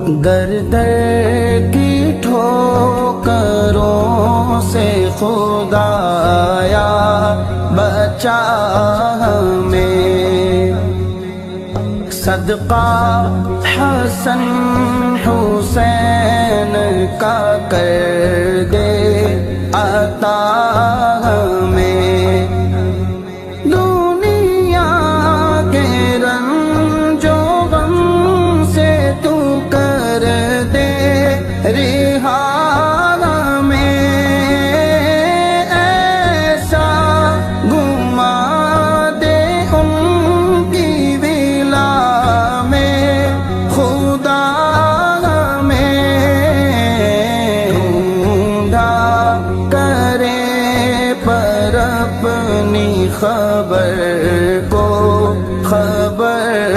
در در کی ٹھوکروں سے خدایا بچا ہمیں، صدقہ حسن حسین کا کر دے عطا ہمیں، دنیا کے رنج و غم سے تو کر دے رہا ہمیں، ایسا گھما دے ان کی ولا میں خدا ہمیں، ڈھونڈا کرے پر اپنی خبر کو خبر